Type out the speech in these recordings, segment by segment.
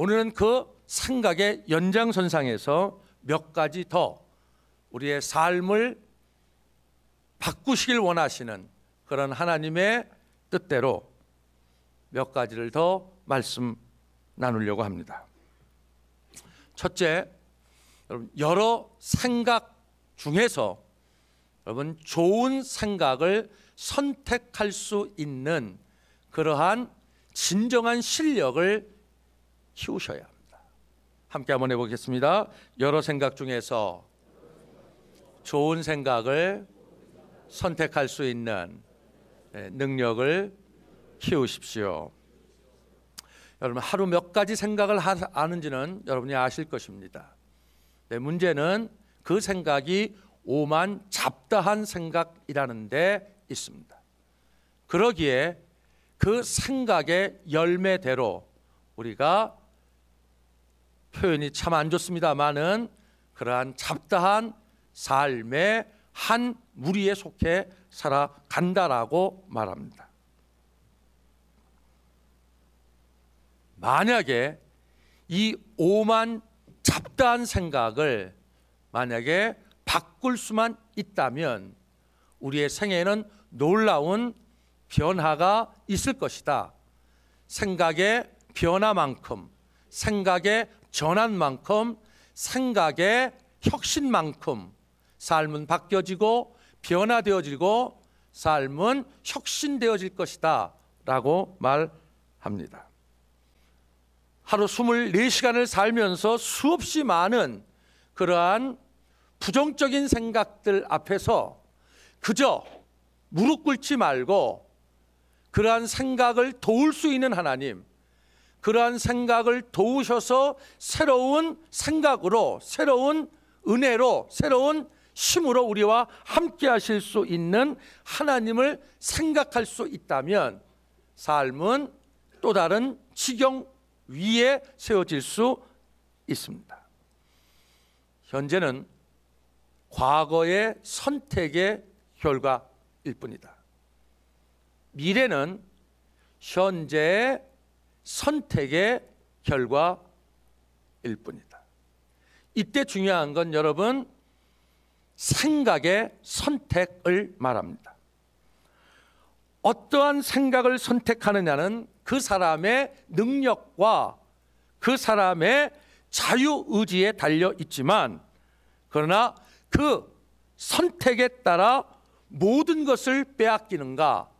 오늘은 그 생각의 연장선상에서 몇 가지 더 우리의 삶을 바꾸시길 원하시는 그런 하나님의 뜻대로 몇 가지를 더 말씀 나누려고 합니다. 첫째, 여러분, 여러 생각 중에서 여러분 좋은 생각을 선택할 수 있는 그러한 진정한 실력을 키우셔야 합니다. 함께 한번 해보겠습니다. 여러 생각 중에서 좋은 생각을 선택할 수 있는 능력을 키우십시오. 여러분, 하루 몇 가지 생각을 하는지는 여러분이 아실 것입니다. 문제는 그 생각이 오만 잡다한 생각이라는 데 있습니다. 그러기에 그 생각의 열매대로 우리가 표현이 참 안 좋습니다만은 그러한 잡다한 삶의 한 무리에 속해 살아간다라고 말합니다. 만약에 이 오만 잡다한 생각을 만약에 바꿀 수만 있다면 우리의 생애에는 놀라운 변화가 있을 것이다. 생각의 변화만큼, 생각의 전환만큼, 생각의 혁신만큼 삶은 바뀌어지고 변화되어지고 삶은 혁신되어질 것이다 라고 말합니다. 하루 24시간을 살면서 수없이 많은 그러한 부정적인 생각들 앞에서 그저 무릎 꿇지 말고 그러한 생각을 도울 수 있는 하나님, 그러한 생각을 도우셔서 새로운 생각으로, 새로운 은혜로, 새로운 힘으로 우리와 함께 하실 수 있는 하나님을 생각할 수 있다면 삶은 또 다른 지경 위에 세워질 수 있습니다. 현재는 과거의 선택의 결과일 뿐이다. 미래는 현재의 선택의 결과일 뿐이다. 이때 중요한 건 여러분 생각의 선택을 말합니다. 어떠한 생각을 선택하느냐는 그 사람의 능력과 그 사람의 자유의지에 달려 있지만 그러나 그 선택에 따라 모든 것을 빼앗기는가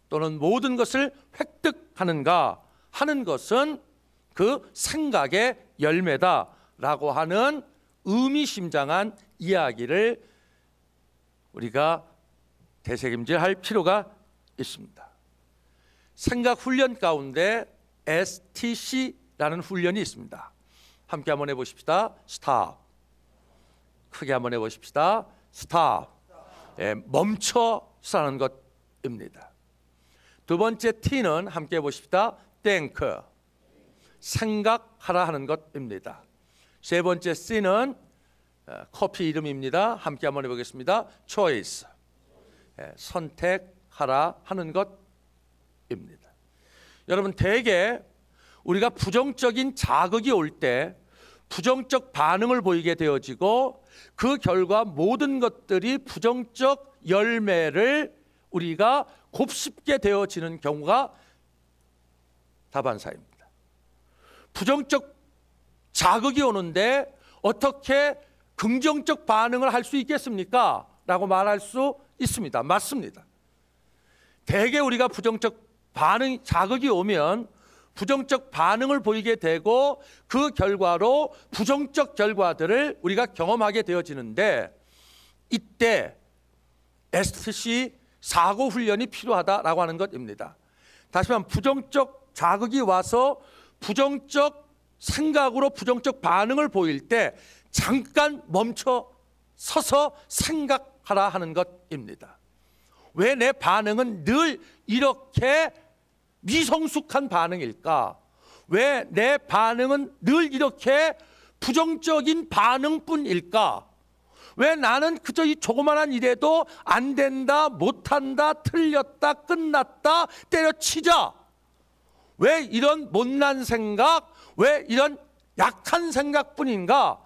또는 모든 것을 획득하는가 하는 것은 그 생각의 열매다라고 하는 의미심장한 이야기를 우리가 되새김질할 필요가 있습니다. 생각 훈련 가운데 STC라는 훈련이 있습니다. 함께 한번 해보십시다. 스탑. 크게 한번 해보십시다. 스탑. 멈춰서라는 것입니다. 두 번째 T는 함께 해보십시다. think. 생각하라 하는 것입니다. 세 번째 C는 커피 이름입니다. 함께 한번 해보겠습니다. choice. 선택하라 하는 것입니다. 여러분, 대개 우리가 부정적인 자극이 올 때 부정적 반응을 보이게 되어지고 그 결과 모든 것들이 부정적 열매를 우리가 곱씹게 되어지는 경우가 다반사입니다. 부정적 자극이 오는데 어떻게 긍정적 반응을 할 수 있겠습니까? 라고 말할 수 있습니다. 맞습니다. 대개 우리가 부정적 반응, 자극이 오면 부정적 반응을 보이게 되고 그 결과로 부정적 결과들을 우리가 경험하게 되어지는데 이때 STC 사고 훈련이 필요하다라고 하는 것입니다. 다시 말하면 부정적 자극이 와서 부정적 생각으로 부정적 반응을 보일 때 잠깐 멈춰 서서 생각하라 하는 것입니다. 왜 내 반응은 늘 이렇게 미성숙한 반응일까? 왜 내 반응은 늘 이렇게 부정적인 반응뿐일까? 왜 나는 그저 이 조그만한 일에도 안 된다, 못한다, 틀렸다, 끝났다, 때려치자? 왜 이런 못난 생각, 왜 이런 약한 생각뿐인가?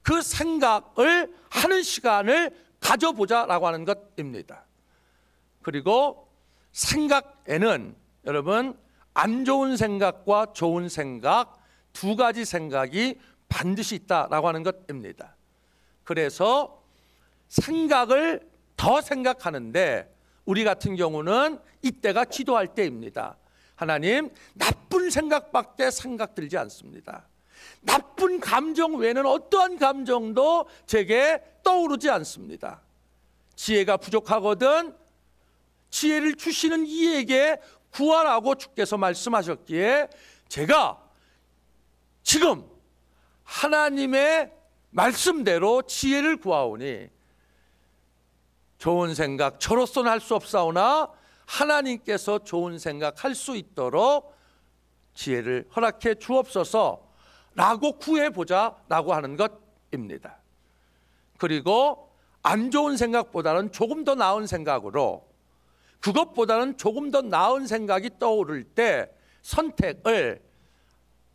그 생각을 하는 시간을 가져보자라고 하는 것입니다. 그리고 생각에는 여러분 안 좋은 생각과 좋은 생각 두 가지 생각이 반드시 있다라고 하는 것입니다. 그래서 생각을 더 생각하는데 우리 같은 경우는 이때가 기도할 때입니다. 하나님, 나쁜 생각밖에 생각 들지 않습니다. 나쁜 감정 외에는 어떠한 감정도 제게 떠오르지 않습니다. 지혜가 부족하거든 지혜를 주시는 이에게 구하라고 주께서 말씀하셨기에 제가 지금 하나님의 말씀대로 지혜를 구하오니 좋은 생각 저로서는 할 수 없사오나 하나님께서 좋은 생각 할 수 있도록 지혜를 허락해 주옵소서 라고 구해보자 라고 하는 것입니다. 그리고 안 좋은 생각보다는 조금 더 나은 생각으로 그것보다는 조금 더 나은 생각이 떠오를 때 선택을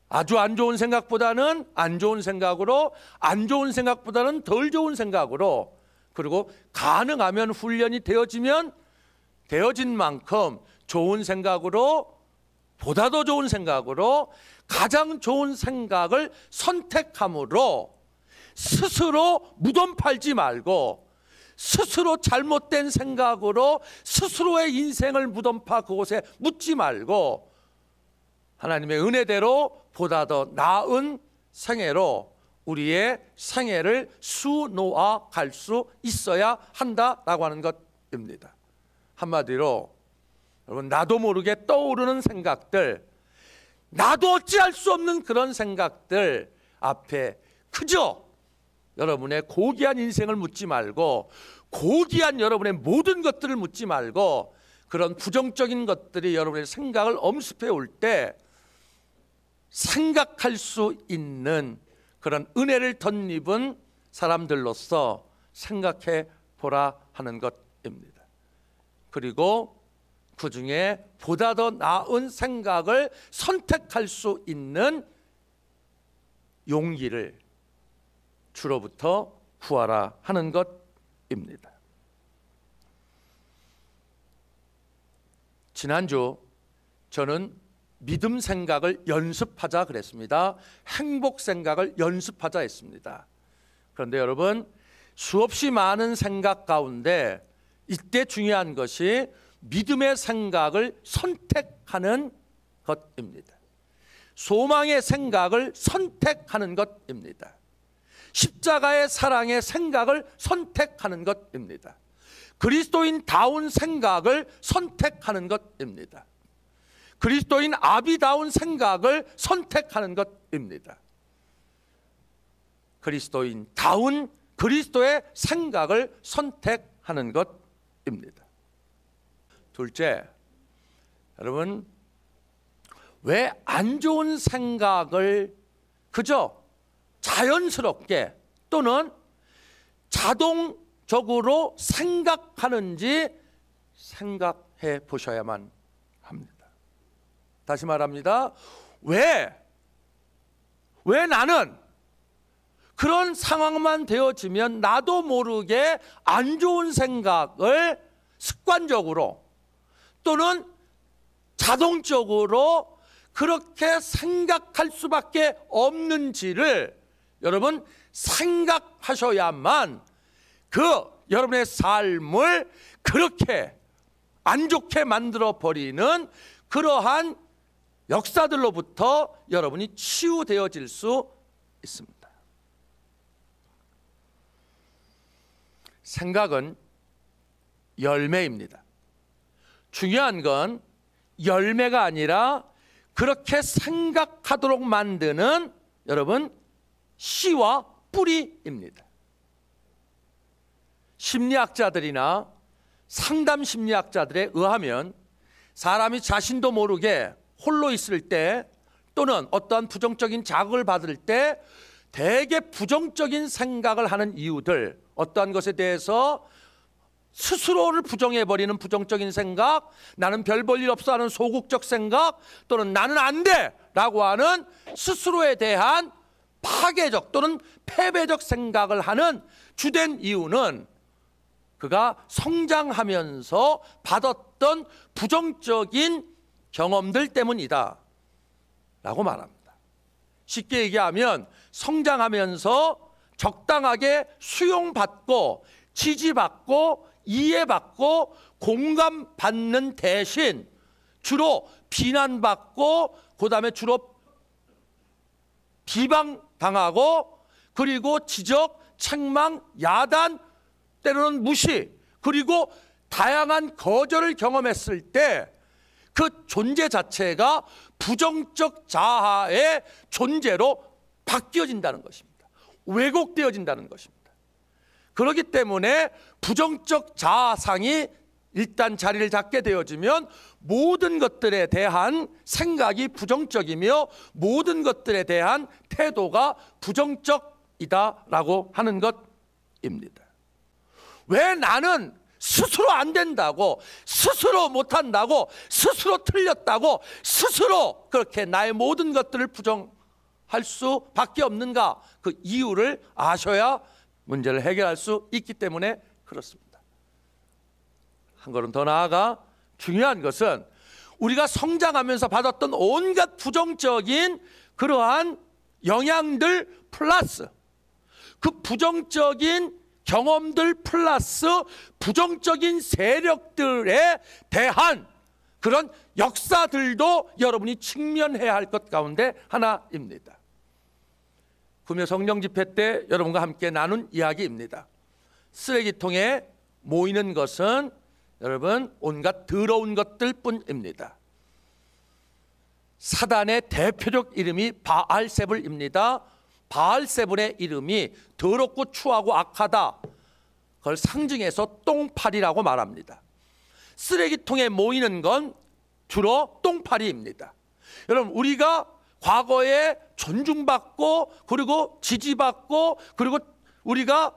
아주 안 좋은 생각보다는 안 좋은 생각으로 안 좋은 생각보다는 덜 좋은 생각으로 그리고 가능하면 훈련이 되어지면 되어진 만큼 좋은 생각으로 보다 더 좋은 생각으로 가장 좋은 생각을 선택함으로 스스로 무덤 팔지 말고 스스로 잘못된 생각으로 스스로의 인생을 무덤파 그곳에 묻지 말고 하나님의 은혜대로 보다 더 나은 생애로 우리의 생애를 수놓아 갈 수 있어야 한다라고 하는 것입니다. 한마디로 여러분 나도 모르게 떠오르는 생각들 나도 어찌할 수 없는 그런 생각들 앞에 그저 여러분의 고귀한 인생을 묻지 말고 고귀한 여러분의 모든 것들을 묻지 말고 그런 부정적인 것들이 여러분의 생각을 엄습해 올 때 생각할 수 있는 그런 은혜를 덧입은 사람들로서 생각해 보라 하는 것입니다. 그리고 그 중에 보다 더 나은 생각을 선택할 수 있는 용기를 주로부터 구하라 하는 것입니다. 지난주 저는 믿음 생각을 연습하자 그랬습니다. 행복 생각을 연습하자 했습니다. 그런데 여러분 수없이 많은 생각 가운데 이때 중요한 것이 믿음의 생각을 선택하는 것입니다. 소망의 생각을 선택하는 것입니다. 십자가의 사랑의 생각을 선택하는 것입니다. 그리스도인다운 생각을 선택하는 것입니다. 그리스도인 아비다운 생각을 선택하는 것입니다. 그리스도인다운 그리스도의 생각을 선택하는 것입니다. 둘째, 여러분 왜 안 좋은 생각을 그저 자연스럽게 또는 자동적으로 생각하는지 생각해 보셔야만 합니다. 다시 말합니다. 왜 나는 그런 상황만 되어지면 나도 모르게 안 좋은 생각을 습관적으로 또는 자동적으로 그렇게 생각할 수밖에 없는지를 여러분 생각하셔야만 그 여러분의 삶을 그렇게 안 좋게 만들어 버리는 그러한 역사들로부터 여러분이 치유되어질 수 있습니다. 생각은 열매입니다. 중요한 건 열매가 아니라 그렇게 생각하도록 만드는 여러분 씨와 뿌리입니다. 심리학자들이나 상담 심리학자들에 의하면 사람이 자신도 모르게 홀로 있을 때 또는 어떠한 부정적인 자극을 받을 때 대개 부정적인 생각을 하는 이유들 어떠한 것에 대해서 스스로를 부정해버리는 부정적인 생각 나는 별 볼 일 없어 하는 소극적 생각 또는 나는 안 돼 라고 하는 스스로에 대한 파괴적 또는 패배적 생각을 하는 주된 이유는 그가 성장하면서 받았던 부정적인 경험들 때문이다 라고 말합니다. 쉽게 얘기하면 성장하면서 적당하게 수용받고 지지받고 이해받고 공감받는 대신 주로 비난받고 그 다음에 주로 비방당하고 그리고 지적, 책망, 야단, 때로는 무시, 그리고 다양한 거절을 경험했을 때 그 존재 자체가 부정적 자아의 존재로 바뀌어진다는 것입니다. 왜곡되어진다는 것입니다. 그렇기 때문에 부정적 자아상이 일단 자리를 잡게 되어지면 모든 것들에 대한 생각이 부정적이며 모든 것들에 대한 태도가 부정적이다라고 하는 것입니다. 왜 나는 스스로 안 된다고, 스스로 못한다고, 스스로 틀렸다고, 스스로 그렇게 나의 모든 것들을 부정할 수밖에 없는가? 그 이유를 아셔야 문제를 해결할 수 있기 때문에 그렇습니다. 한 걸음 더 나아가 중요한 것은 우리가 성장하면서 받았던 온갖 부정적인 그러한 영향들 플러스 그 부정적인 경험들 플러스 부정적인 세력들에 대한 그런 역사들도 여러분이 직면해야 할 것 가운데 하나입니다. 금요 성령 집회 때 여러분과 함께 나눈 이야기입니다. 쓰레기통에 모이는 것은 여러분 온갖 더러운 것들 뿐입니다. 사단의 대표적 이름이 바알세불입니다. 바알세불의 이름이 더럽고 추하고 악하다. 그걸 상징해서 똥파리라고 말합니다. 쓰레기통에 모이는 건 주로 똥파리입니다. 여러분 우리가 과거에 존중받고 그리고 지지받고 그리고 우리가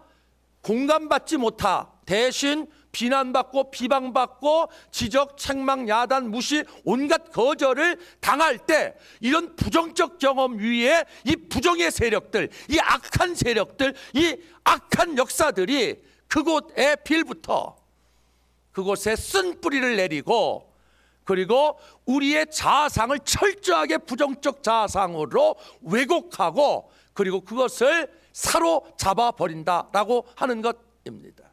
공감받지 못하 대신 비난받고 비방받고 지적, 책망, 야단, 무시 온갖 거절을 당할 때 이런 부정적 경험 위에 이 부정의 세력들, 이 악한 세력들, 이 악한 역사들이 그곳에 빌부터 그곳에 쓴 뿌리를 내리고 그리고 우리의 자아상을 철저하게 부정적 자아상으로 왜곡하고 그리고 그것을 사로잡아 버린다라고 하는 것입니다.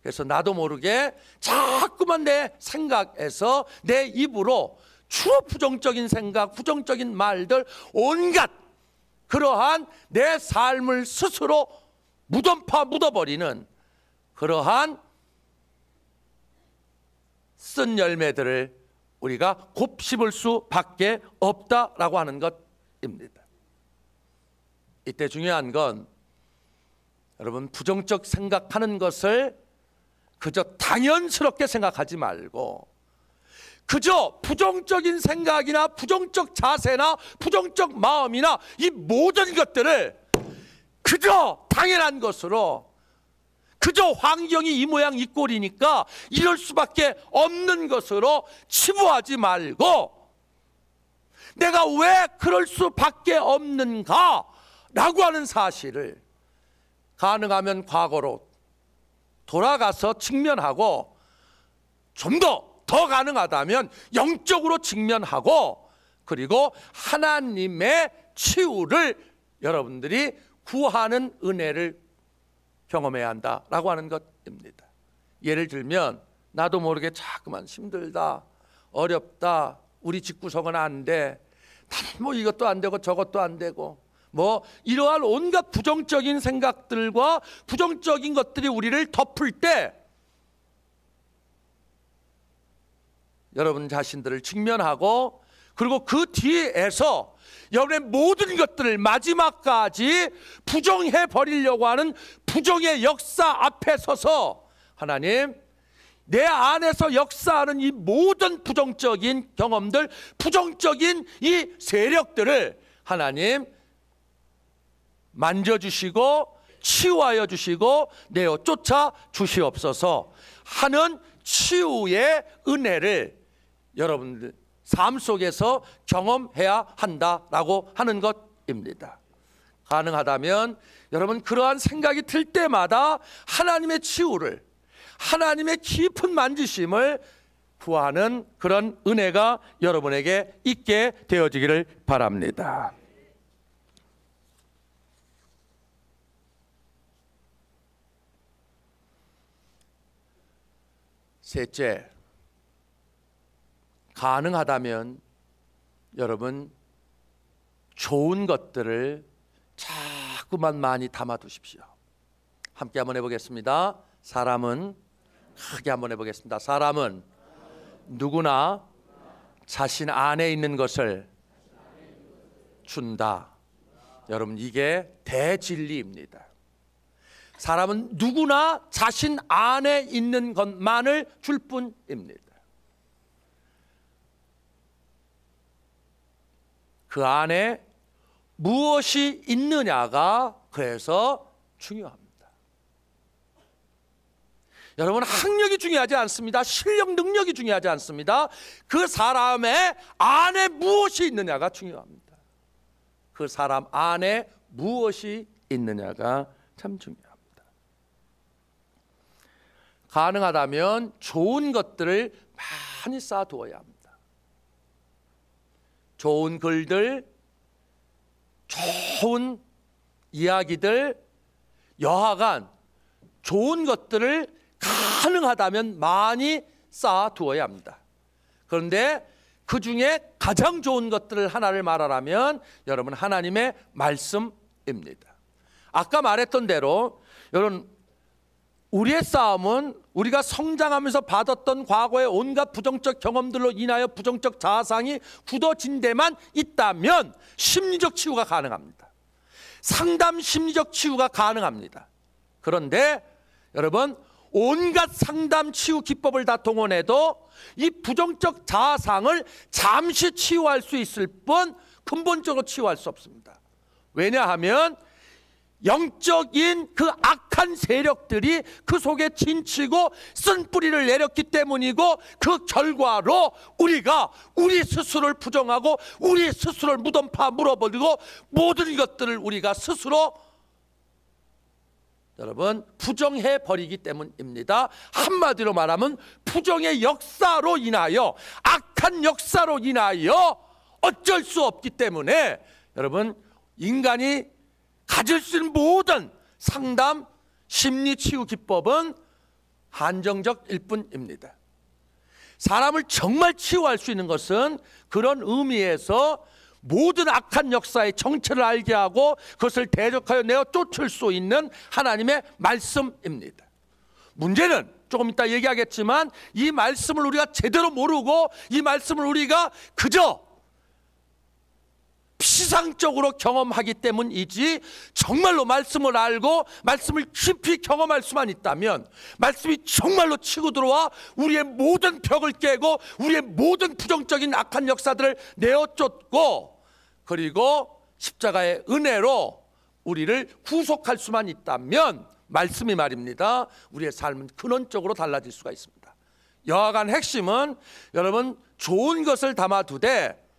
그래서 나도 모르게 자꾸만 내 생각에서 내 입으로 추후 부정적인 생각, 부정적인 말들 온갖 그러한 내 삶을 스스로 묻어버리는 그러한 쓴 열매들을 우리가 곱씹을 수밖에 없다라고 하는 것입니다. 이때 중요한 건 여러분 부정적 생각하는 것을 그저 당연스럽게 생각하지 말고 그저 부정적인 생각이나 부정적 자세나 부정적 마음이나 이 모든 것들을 그저 당연한 것으로 그저 환경이 이 모양 이 꼴이니까 이럴 수밖에 없는 것으로 치부하지 말고 내가 왜 그럴 수밖에 없는가 라고 하는 사실을 가능하면 과거로 돌아가서 직면하고 좀 더 가능하다면 영적으로 직면하고 그리고 하나님의 치유를 여러분들이 구하는 은혜를 경험해야 한다라고 하는 것입니다. 예를 들면 나도 모르게 자꾸만 힘들다, 어렵다, 우리 집구석은 안 돼, 뭐 이것도 안 되고 저것도 안 되고 뭐 이러한 온갖 부정적인 생각들과 부정적인 것들이 우리를 덮을 때 여러분 자신들을 직면하고 그리고 그 뒤에서 여러분의 모든 것들을 마지막까지 부정해 버리려고 하는 부정의 역사 앞에 서서 하나님 내 안에서 역사하는 이 모든 부정적인 경험들, 부정적인 이 세력들을 하나님 만져주시고 치유하여 주시고 내어 쫓아 주시옵소서 하는 치유의 은혜를 여러분들 삶 속에서 경험해야 한다라고 하는 것입니다. 가능하다면 여러분 그러한 생각이 들 때마다 하나님의 치유를, 하나님의 깊은 만지심을 구하는 그런 은혜가 여러분에게 있게 되어지기를 바랍니다. 셋째, 가능하다면 여러분 좋은 것들을 자꾸만 많이 담아두십시오. 함께 한번 해보겠습니다. 사람은, 크게 한번 해보겠습니다. 사람은 누구나 자신 안에 있는 것을 준다. 여러분 이게 대진리입니다. 사람은 누구나 자신 안에 있는 것만을 줄 뿐입니다. 그 안에 무엇이 있느냐가 그래서 중요합니다. 여러분 학력이 중요하지 않습니다. 실력, 능력이 중요하지 않습니다. 그 사람의 안에 무엇이 있느냐가 중요합니다. 그 사람 안에 무엇이 있느냐가 참 중요합니다. 가능하다면 좋은 것들을 많이 쌓아두어야 합니다. 좋은 글들, 좋은 이야기들, 여하간 좋은 것들을 가능하다면 많이 쌓아두어야 합니다. 그런데 그 중에 가장 좋은 것들을 하나를 말하라면 여러분 하나님의 말씀입니다. 아까 말했던 대로 여러분 우리의 싸움은 우리가 성장하면서 받았던 과거의 온갖 부정적 경험들로 인하여 부정적 자아상이 굳어진 데만 있다면 심리적 치유가 가능합니다. 상담 심리적 치유가 가능합니다. 그런데 여러분 온갖 상담 치유 기법을 다 동원해도 이 부정적 자아상을 잠시 치유할 수 있을 뿐 근본적으로 치유할 수 없습니다. 왜냐하면 영적인 그 악한 세력들이 그 속에 진치고 쓴 뿌리를 내렸기 때문이고 그 결과로 우리가 우리 스스로를 부정하고 우리 스스로를 무덤파 물어버리고 모든 것들을 우리가 스스로 여러분 부정해버리기 때문입니다. 한마디로 말하면 부정의 역사로 인하여 악한 역사로 인하여 어쩔 수 없기 때문에 여러분 인간이 가질 수 있는 모든 상담 심리치유 기법은 한정적일 뿐입니다. 사람을 정말 치유할 수 있는 것은 그런 의미에서 모든 악한 역사의 정체를 알게 하고 그것을 대적하여 내어 쫓을 수 있는 하나님의 말씀입니다. 문제는 조금 이따 얘기하겠지만 이 말씀을 우리가 제대로 모르고 이 말씀을 우리가 그저 피상적으로 경험하기 때문이지 정말로 말씀을 알고 말씀을 깊이 경험할 수만 있다면 말씀이 정말로 치고 들어와 우리의 모든 벽을 깨고 우리의 모든 부정적인 악한 역사들을 내어 쫓고 그리고 십자가의 은혜로 우리를 구속할 수만 있다면 말씀이 말입니다. 우리의 삶은 근원적으로 달라질 수가 있습니다. 여하간 핵심은 여러분 좋은 것을 담아두되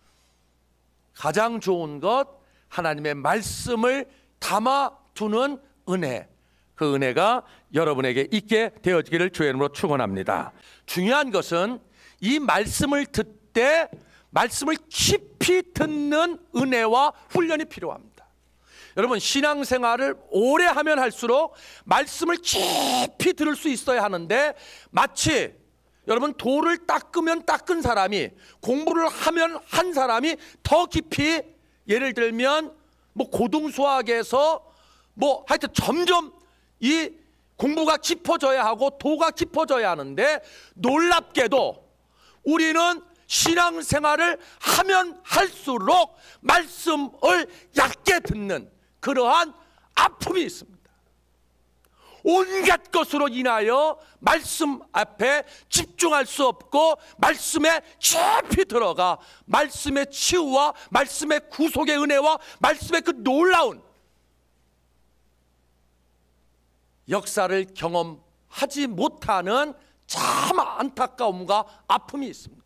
가장 좋은 것 하나님의 말씀을 담아두는 은혜, 그 은혜가 여러분에게 있게 되어지기를 주의 이름으로 축원합니다. 중요한 것은 이 말씀을 듣되 말씀을 깊이 듣는 은혜와 훈련이 필요합니다. 여러분 신앙생활을 오래 하면 할수록 말씀을 깊이 들을 수 있어야 하는데 마치 여러분 돌을 닦으면 닦은 사람이 공부를 하면 한 사람이 더 깊이 예를 들면 뭐 고등수학에서 뭐 하여튼 점점 이 공부가 깊어져야 하고 도가 깊어져야 하는데 놀랍게도 우리는 신앙생활을 하면 할수록 말씀을 얕게 듣는 그러한 아픔이 있습니다. 온갖 것으로 인하여 말씀 앞에 집중할 수 없고 말씀에 깊이 들어가 말씀의 치유와 말씀의 구속의 은혜와 말씀의 그 놀라운 역사를 경험하지 못하는 참 안타까움과 아픔이 있습니다.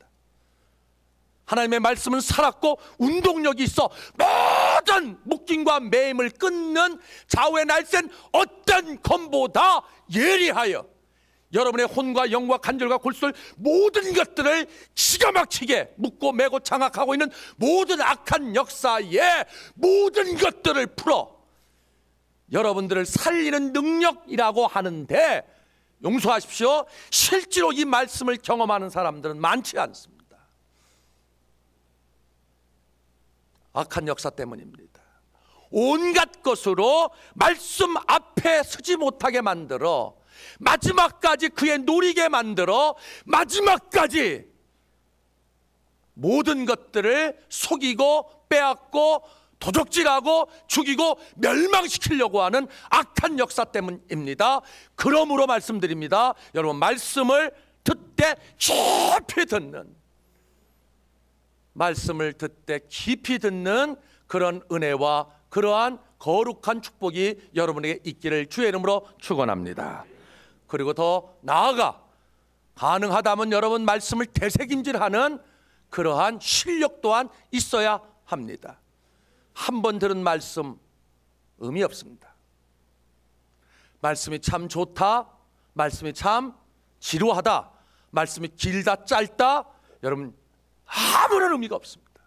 하나님의 말씀은 살았고 운동력이 있어 모든 묶임과 매임을 끊는 좌우의 날쌘 어떤 검보다 예리하여 여러분의 혼과 영과 관절과 골수를 모든 것들을 기가 막히게 묶고 매고 장악하고 있는 모든 악한 역사의 모든 것들을 풀어 여러분들을 살리는 능력이라고 하는데, 용서하십시오, 실제로 이 말씀을 경험하는 사람들은 많지 않습니다. 악한 역사 때문입니다. 온갖 것으로 말씀 앞에 서지 못하게 만들어 마지막까지 그의 노리게 만들어 마지막까지 모든 것들을 속이고 빼앗고 도적질하고 죽이고 멸망시키려고 하는 악한 역사 때문입니다. 그러므로 말씀드립니다. 여러분, 말씀을 듣되 깊이 듣는, 말씀을 듣되 깊이 듣는 그런 은혜와 그러한 거룩한 축복이 여러분에게 있기를 주의 이름으로 축원합니다. 그리고 더 나아가 가능하다면 여러분 말씀을 되새김질하는 그러한 실력 또한 있어야 합니다. 한 번 들은 말씀 의미 없습니다. 말씀이 참 좋다, 말씀이 참 지루하다, 말씀이 길다 짧다, 여러분 아무런 의미가 없습니다.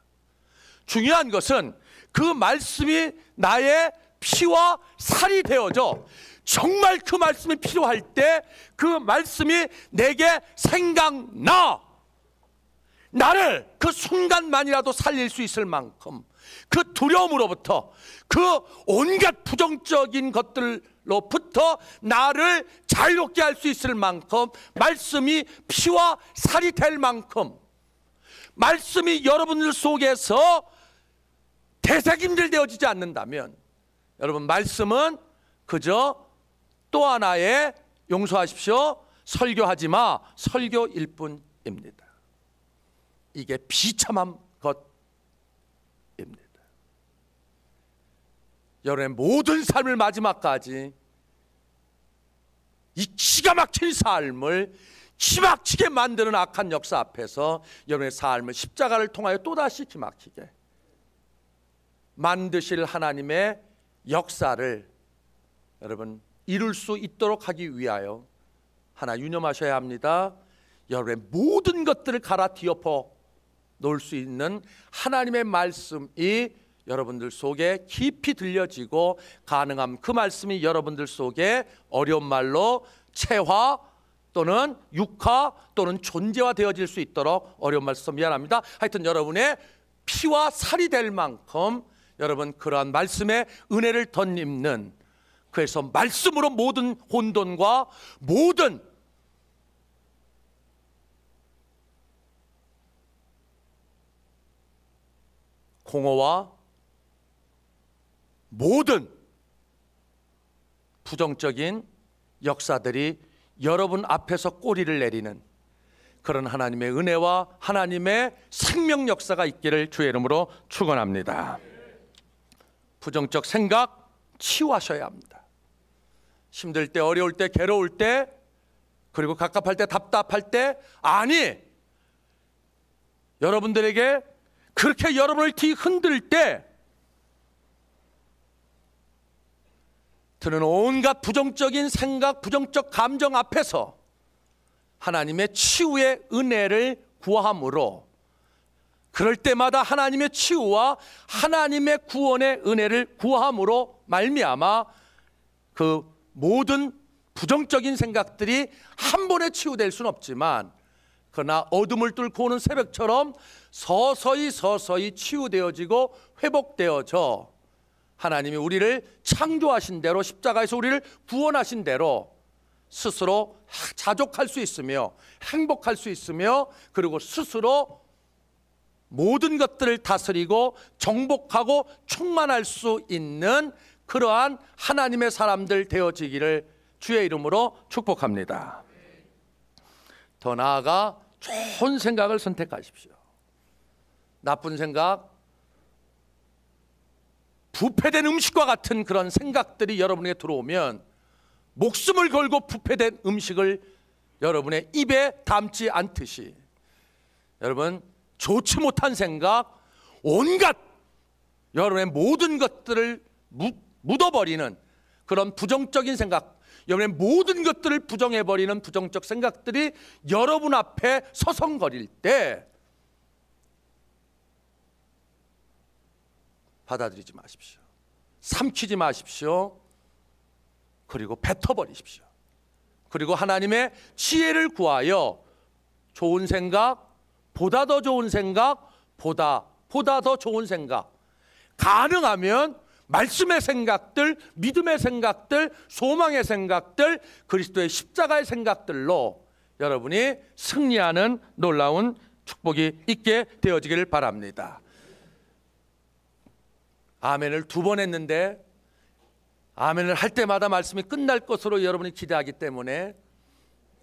중요한 것은 그 말씀이 나의 피와 살이 되어져 정말 그 말씀이 필요할 때 그 말씀이 내게 생각나 나를 그 순간만이라도 살릴 수 있을 만큼 그 두려움으로부터, 그 온갖 부정적인 것들로부터 나를 자유롭게 할 수 있을 만큼 말씀이 피와 살이 될 만큼 말씀이 여러분들 속에서 되새김질 되어지지 않는다면 여러분 말씀은 그저 또 하나의, 용서하십시오, 설교하지 마 설교일 뿐입니다. 이게 비참한 것입니다. 여러분의 모든 삶을 마지막까지 이 기가 막힌 삶을 기막히게 만드는 악한 역사 앞에서 여러분의 삶을 십자가를 통하여 또다시 기막히게 만드실 하나님의 역사를 여러분 이룰 수 있도록 하기 위하여 하나 유념하셔야 합니다. 여러분의 모든 것들을 갈아 뒤엎어 놓을 수 있는 하나님의 말씀이 여러분들 속에 깊이 들려지고, 가능하면 그 말씀이 여러분들 속에 어려운 말로 체화 또는 육화 또는 존재화 되어질 수 있도록, 어려운 말 써서 미안합니다. 하여튼 여러분의 피와 살이 될 만큼 여러분 그러한 말씀의 은혜를 덧입는, 그래서 말씀으로 모든 혼돈과 모든 공허와 모든 부정적인 역사들이 여러분 앞에서 꼬리를 내리는 그런 하나님의 은혜와 하나님의 생명 역사가 있기를 주의 이름으로 축원합니다. 부정적 생각 치유하셔야 합니다. 힘들 때, 어려울 때, 괴로울 때, 그리고 갑갑할 때, 답답할 때, 아니 여러분들에게 그렇게 여러분을 뒤흔들 때 드는 온갖 부정적인 생각, 부정적 감정 앞에서 하나님의 치유의 은혜를 구함으로, 그럴 때마다 하나님의 치유와 하나님의 구원의 은혜를 구함으로 말미암아 그 모든 부정적인 생각들이 한 번에 치유될 수는 없지만, 그러나 어둠을 뚫고 오는 새벽처럼 서서히 치유되어지고 회복되어져 하나님이 우리를 창조하신 대로, 십자가에서 우리를 구원하신 대로 스스로 자족할 수 있으며 행복할 수 있으며, 그리고 스스로 모든 것들을 다스리고 정복하고 충만할 수 있는 그러한 하나님의 사람들 되어지기를 주의 이름으로 축복합니다. 더 나아가 좋은 생각을 선택하십시오. 나쁜 생각, 부패된 음식과 같은 그런 생각들이 여러분에게 들어오면 목숨을 걸고 부패된 음식을 여러분의 입에 담지 않듯이 여러분 좋지 못한 생각, 온갖 여러분의 모든 것들을 묻어버리는 그런 부정적인 생각, 여러분의 모든 것들을 부정해버리는 부정적 생각들이 여러분 앞에 서성거릴 때 받아들이지 마십시오. 삼키지 마십시오. 그리고 뱉어버리십시오. 그리고 하나님의 지혜를 구하여 좋은 생각, 보다 더 좋은 생각, 보다 더 좋은 생각, 가능하면 말씀의 생각들, 믿음의 생각들, 소망의 생각들, 그리스도의 십자가의 생각들로 여러분이 승리하는 놀라운 축복이 있게 되어지기를 바랍니다. 아멘을 2번 했는데 아멘을 할 때마다 말씀이 끝날 것으로 여러분이 기대하기 때문에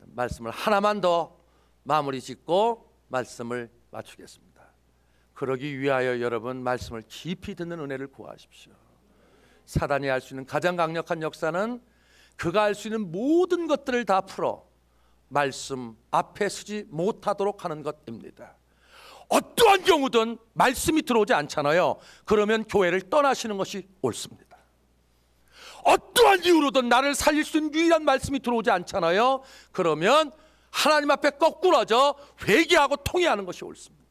말씀을 하나만 더 마무리 짓고 말씀을 마치겠습니다. 그러기 위하여 여러분 말씀을 깊이 듣는 은혜를 구하십시오. 사단이 할 수 있는 가장 강력한 역사는 그가 할 수 있는 모든 것들을 다 풀어 말씀 앞에 서지 못하도록 하는 것입니다. 어떠한 경우든 말씀이 들어오지 않잖아요. 그러면 교회를 떠나시는 것이 옳습니다. 어떠한 이유로든 나를 살릴 수 있는 유일한 말씀이 들어오지 않잖아요. 그러면 하나님 앞에 거꾸러져 회개하고 통회하는 것이 옳습니다.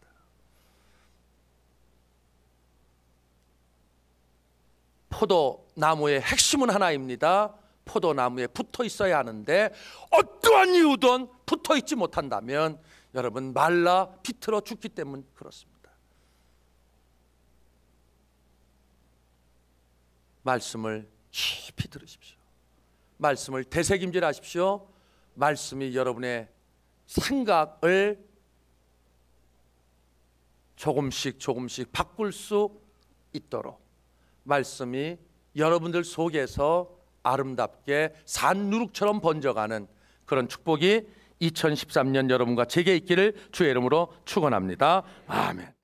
포도나무의 핵심은 하나입니다. 포도나무에 붙어 있어야 하는데 어떠한 이유든 붙어 있지 못한다면 여러분 말라 비틀어 죽기 때문에 그렇습니다. 말씀을 깊이 들으십시오. 말씀을 되새김질하십시오. 말씀이 여러분의 생각을 조금씩 바꿀 수 있도록 말씀이 여러분들 속에서 아름답게 산누룩처럼 번져가는 그런 축복이 2013년 여러분과 제게 있기를 주의 이름으로 축원합니다. 아멘.